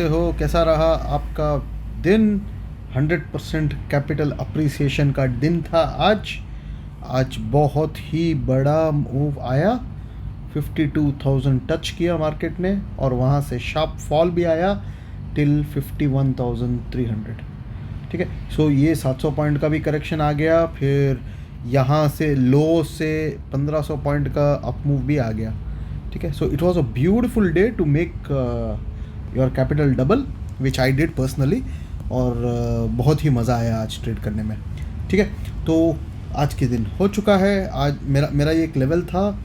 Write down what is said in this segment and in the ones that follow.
कैसे हो? कैसा रहा आपका दिन? 100% कैपिटल अप्रिसिएशन का दिन था आज बहुत ही बड़ा मूव आया। 52,000 टच किया मार्केट ने और वहाँ से शार्प फॉल भी आया टिल 51,300। ठीक है, सो ये 700 पॉइंट का भी करेक्शन आ गया, फिर यहाँ से लो से 1500 पॉइंट का अप मूव भी आ गया। ठीक है, so it was a beautiful day to make your capital double, which I did personally, और बहुत ही मज़ा आया आज ट्रेड करने में। ठीक है, तो आज के दिन हो चुका है। आज मेरा ये एक लेवल था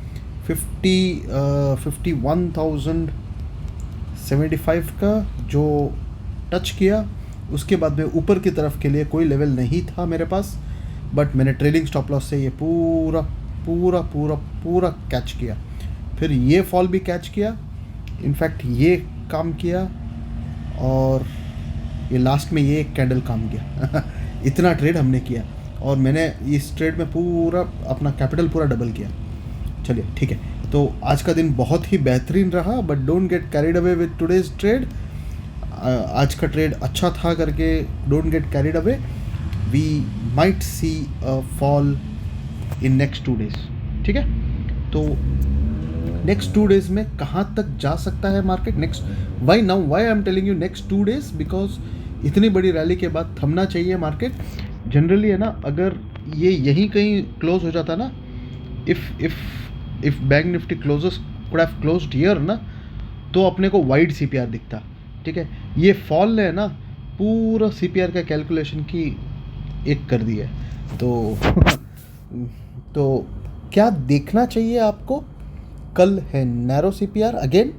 51,075 का जो टच किया। उसके बाद में ऊपर की तरफ के लिए कोई लेवल नहीं था मेरे पास, बट मैंने ट्रेलिंग स्टॉप लॉस से ये पूरा पूरा पूरा पूरा कैच किया। फिर ये फॉल भी कैच किया, इनफैक्ट ये काम किया, और ये लास्ट में ये एक कैंडल काम किया। इतना ट्रेड हमने किया और मैंने इस ट्रेड में पूरा अपना कैपिटल पूरा डबल किया। चलिए ठीक है, तो आज का दिन बहुत ही बेहतरीन रहा, but don't get carried away with today's trade. आज का ट्रेड अच्छा था करके don't get carried away. We might see a fall in next 2 days। ठीक है, तो नेक्स्ट 2 days में कहाँ तक जा सकता है market? Next why I am telling you next 2 days, because इतनी बड़ी रैली के बाद थमना चाहिए मार्केट। जनरली है ना, अगर ये यहीं कहीं क्लोज हो जाता ना, if bank Nifty closes could have closed here ना, तो अपने को वाइड सीपीआर दिखता। ठीक है, ये फॉल ने ना पूरा सीपीआर का कैलकुलेशन की एक कर दी है। तो क्या देखना चाहिए आपको? कल है नैरो सीपीआर अगेन,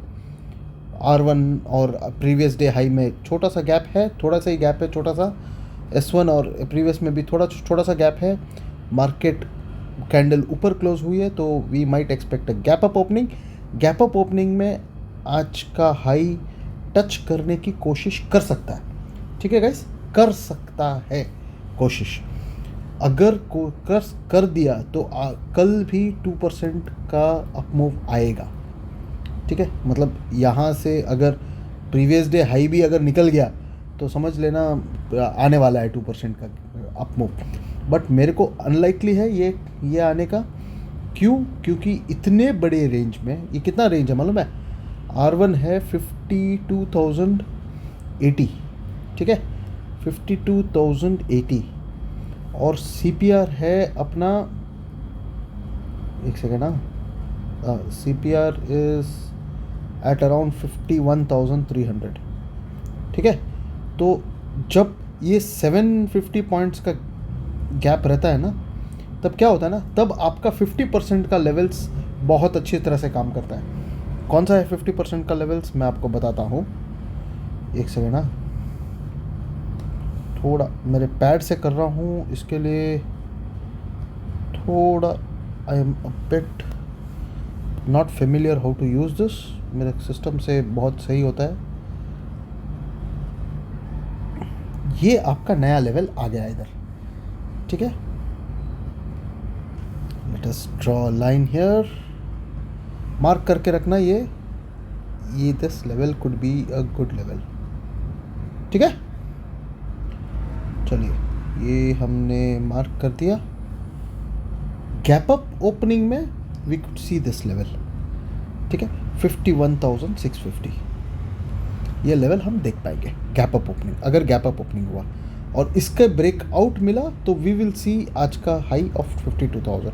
R1 और प्रीवियस डे हाई में छोटा सा गैप है, थोड़ा सा ही गैप है, छोटा सा। S1 और प्रीवियस में भी थोड़ा सा गैप है। मार्केट कैंडल ऊपर क्लोज हुई है, तो we might expect a gap up opening. Gap up opening में आज का हाई टच करने की कोशिश कर सकता है। ठीक है गाइस, कर सकता है कोशिश। अगर को कर दिया तो कल भी 2% का अप मूव आएगा। ठीक है, मतलब यहाँ से अगर प्रीवियस डे हाई भी अगर निकल गया तो समझ लेना आने वाला है 2% का अप मूव। बट मेरे को अनलाइकली है ये आने का। क्यों? क्योंकि इतने बड़े रेंज में, ये कितना रेंज है मालूम है? R1 है 52,080। ठीक है, 52,080, और CPR है अपना, एक सेकेंड ना, CPR इज एट अराउंड 51,300। ठीक है, तो जब ये 750 पॉइंट्स का गैप रहता है ना, तब क्या होता है ना, तब आपका 50% का लेवल्स बहुत अच्छी तरह से काम करता है। कौन सा है 50% का लेवल्स? मैं आपको बताता हूँ, एक सेकेंड ना, थोड़ा मेरे पैड से कर रहा हूँ, इसके लिए थोड़ा I am a bit not familiar how to use this. मेरे सिस्टम से बहुत सही होता है। ये आपका नया लेवल आ गया इधर। ठीक है, let us draw line here, mark करके रखना ये this level could be a good level. ठीक है, चलिए ये हमने मार्क कर दिया। गैप अप ओपनिंग में we could see this level. ठीक है, 51,650 ये लेवल हम देख पाएंगे गैप अप ओपनिंग। अगर गैप अप ओपनिंग हुआ और इसका ब्रेकआउट मिला तो वी विल सी आज का हाई ऑफ 52,000।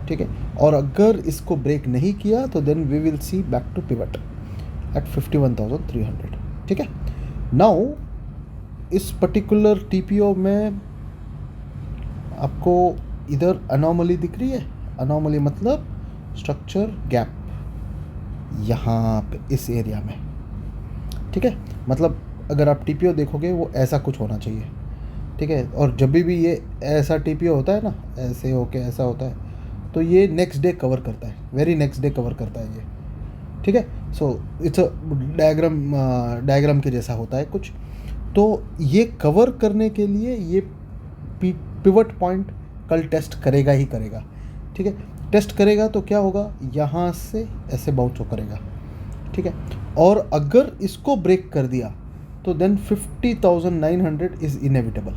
ठीक है, और अगर इसको ब्रेक नहीं किया तो then we will see back to pivot at 51,300। ठीक है, नाउ इस पर्टिकुलर TPO में आपको इधर अनोमली दिख रही है। अनोमली मतलब स्ट्रक्चर गैप, यहाँ पे इस एरिया में। ठीक है, मतलब अगर आप TPO देखोगे वो ऐसा कुछ होना चाहिए। ठीक है, और जब भी ये ऐसा TPO होता है ना, ऐसे होके ऐसा होता है, तो ये नेक्स्ट डे कवर करता है, वेरी नेक्स्ट डे कवर करता है ये। ठीक है, सो इट्स अ डायग्राम के जैसा होता है कुछ। तो ये कवर करने के लिए ये पिवट पॉइंट कल टेस्ट करेगा ही करेगा। ठीक है, टेस्ट करेगा तो क्या होगा, यहाँ से ऐसे बाउंस करेगा। ठीक है, और अगर इसको ब्रेक कर दिया तो देन 50,900 इज़ इनएविटेबल।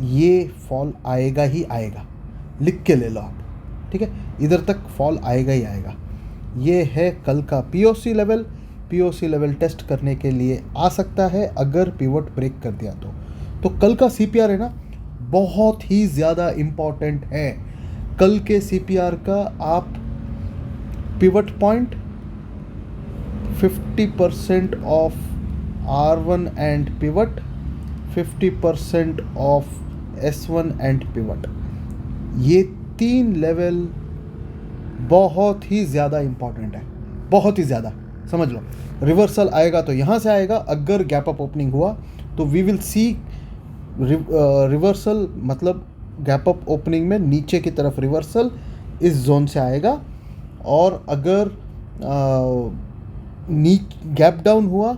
ये फॉल आएगा ही आएगा, लिख के ले लो आप, ठीक है। इधर तक फॉल आएगा ही आएगा। ये है कल का POC level. POC level test करने के लिए आ सकता है अगर पिवट ब्रेक कर दिया तो कल का सीपीआर है ना, बहुत ही ज़्यादा इम्पॉर्टेंट है। कल के सीपीआर का आप pivot point 50% of R1 and pivot, 50% of S1 and pivot, ये 3 लेवल बहुत ही ज़्यादा इम्पॉर्टेंट है, बहुत ही ज़्यादा। समझ लो, रिवर्सल आएगा तो यहाँ से आएगा। अगर गैप अप ओपनिंग हुआ तो वी विल सी रिवर्सल, मतलब गैप अप ओपनिंग में नीचे की तरफ रिवर्सल इस जोन से आएगा। और अगर गैप डाउन हुआ,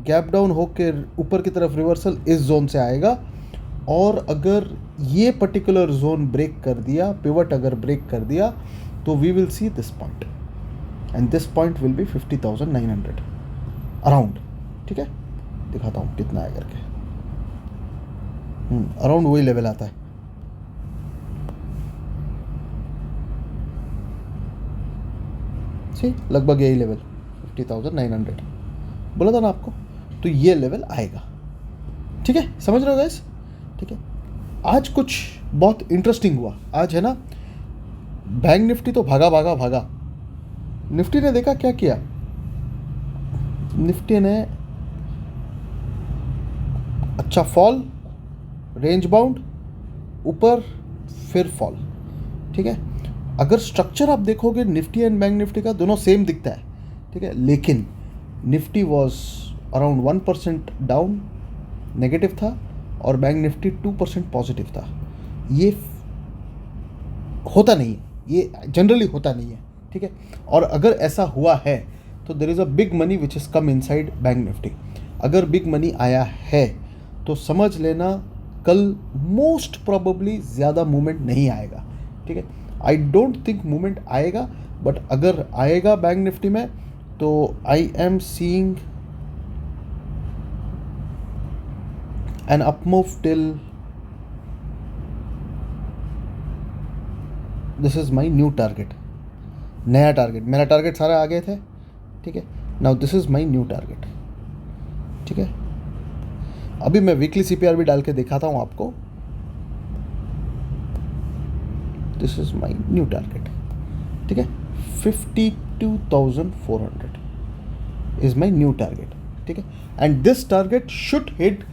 गैप डाउन होकर ऊपर की तरफ रिवर्सल इस जोन से आएगा। और अगर ये पर्टिकुलर जोन ब्रेक कर दिया, पिवट अगर ब्रेक कर दिया, तो we will see this point, and this point will be 50,900 around, ठीक है। दिखाता हूँ कितना है करके। अराउंड वही लेवल आता है। सी लगभग यही लेवल 50,900 बोला था ना आपको। तो ये लेवल आएगा, ठीक है, समझ रहे हो गाइस, ठीक है। आज कुछ बहुत इंटरेस्टिंग हुआ आज, है ना। बैंक निफ्टी तो भागा। निफ्टी ने देखा क्या किया, निफ्टी ने अच्छा फॉल, रेंज बाउंड, ऊपर, फिर फॉल, ठीक है। अगर स्ट्रक्चर आप देखोगे निफ्टी एंड बैंक निफ्टी का, दोनों सेम दिखता है, ठीक है। लेकिन Nifty was around 1% down negative था और बैंक निफ्टी 2% पॉजिटिव था। ये होता नहीं है, ये जनरली होता नहीं है, ठीक है। और अगर ऐसा हुआ है तो there is a big money which is come inside bank Nifty. अगर बिग मनी आया है तो समझ लेना कल मोस्ट प्रोबेबली ज़्यादा मूवमेंट नहीं आएगा, ठीक है। आई डोंट थिंक मूवमेंट आएगा, बट अगर आएगा बैंक निफ्टी में तो I am seeing an up move till this is my new target, नया टारगेट। मेरा टारगेट सारे आ गए थे, ठीक है। Now this is my new target, ठीक है। अभी मैं वीकली सीपीआर भी डाल के दिखाता हूँ आपको। This is my new target, ठीक है। 52,400 इज़ माई न्यू टारगेट, ठीक है। And this target should hit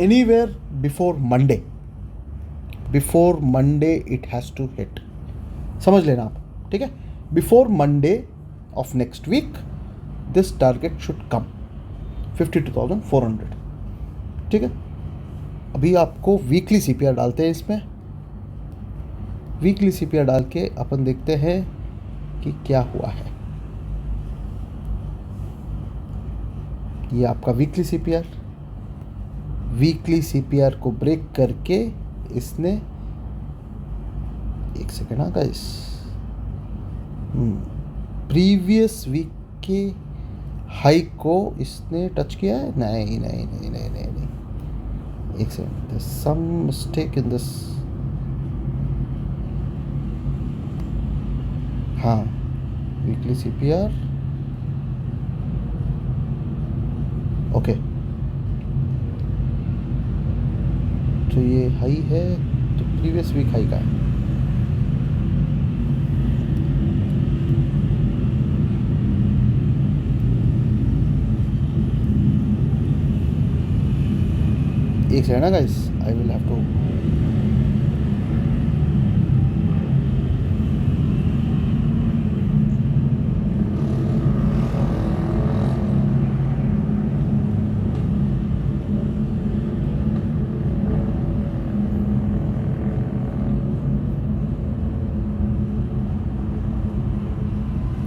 anywhere before Monday. Before Monday it has to hit, समझ लेना आप, ठीक है। Before Monday of next week this target should come 52,400, ठीक है। अभी आपको वीकली सीपीआर डालते हैं इसमें। वीकली सीपीआर डाल के अपन देखते हैं कि क्या हुआ है। ये आपका वीकली सीपीआर, वीकली सीपीआर को ब्रेक करके इसने, एक सेकेंड हाँ गाइस, प्रीवियस वीक के हाई को इसने टच किया है। नहीं, एक second, some mistake in this. हाँ, वीकली सीपीआर, ओके। तो ये हाई है, तो प्रीवियस वीक हाई का है। एक सेकेंड ना guys, I will have to,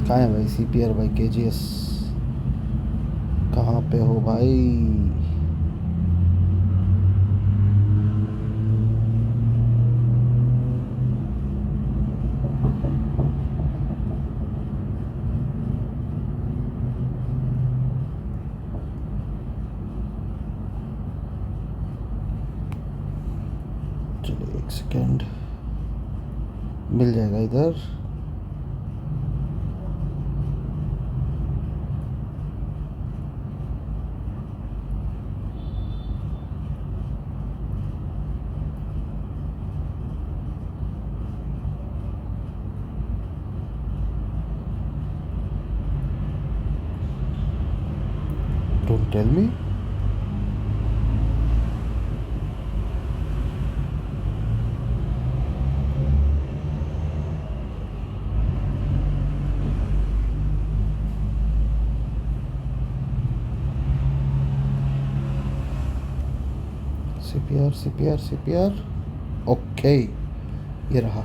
कहाँ है भाई सीपीआर भाई, केजीएस कहाँ पे हो भाई। चलिए एक सेकेंड, मिल जाएगा इधर। Don't tell me. CPR okay, ये रहा।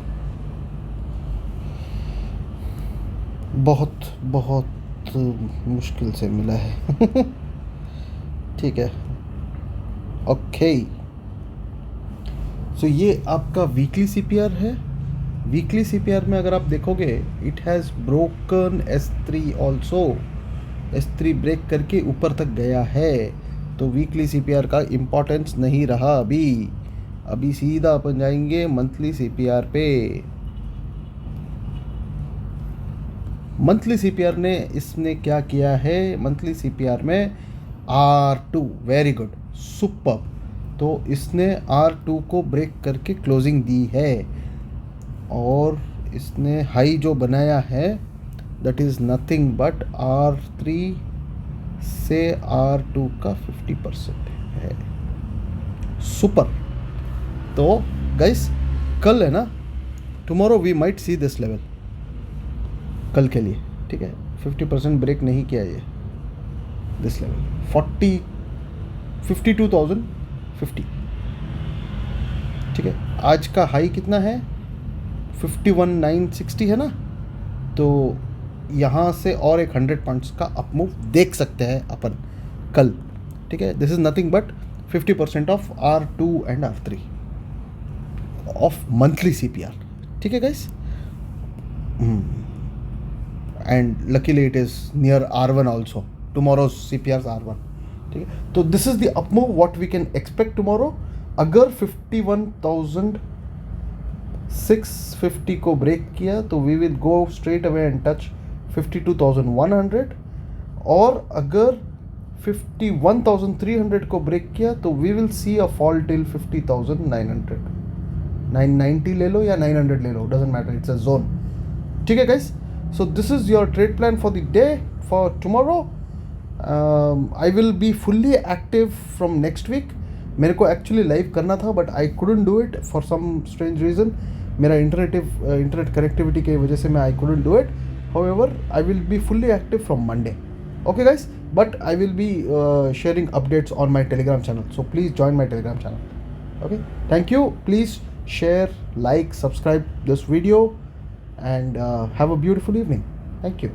बहुत बहुत मुश्किल से मिला है। ठीक है, ओके। सो ये आपका वीकली CPR है। वीकली CPR में अगर आप देखोगे, it has broken S3 also. S3 break करके ऊपर तक गया है, तो वीकली CPR का इम्पोर्टेंस नहीं रहा अभी सीधा अपन जाएंगे मंथली CPR पे। मंथली CPR ने इसने क्या किया है, मंथली CPR में R2, वेरी गुड, सुपर। तो इसने R2 को ब्रेक करके क्लोजिंग दी है, और इसने हाई जो बनाया है that is nothing but R3 से R2 का 50% है। सुपर। तो गाइस, कल है ना, tomorrow we might see this level, कल के लिए, ठीक है। 50% ब्रेक नहीं किया ये, दिस लेवल 52,050, ठीक है। आज का हाई कितना है, 51,960 है ना, तो यहाँ से और एक 100 पॉइंट्स का अप मूव देख सकते हैं अपन कल, ठीक है। दिस इज नथिंग बट 50% ऑफ R2 and R3 of monthly CPR, ठीक है guys. And luckily it is near R1 also, tomorrow's CPR R1, ठीक है। तो this is the up move what we can expect tomorrow. अगर 51,650 को break किया तो we will go straight away and touch 52,100, और अगर 51,300 को ब्रेक किया तो we will see a fall till 50,900, 990 ले लो या 900 ले लो, doesn't matter, it's a zone, ठीक है guys. So this is your trade plan for the day for tomorrow. I will be fully active from next week. मेरे को actually live करना था but I couldn't do it for some strange reason. मेरा internet connectivity की वजह से मैं I couldn't do it. However, I will be fully active from Monday. Okay guys, but I will be sharing updates on my Telegram channel. So please join my Telegram channel. Okay, thank you. Please share, like, subscribe this video, and have a beautiful evening. Thank you.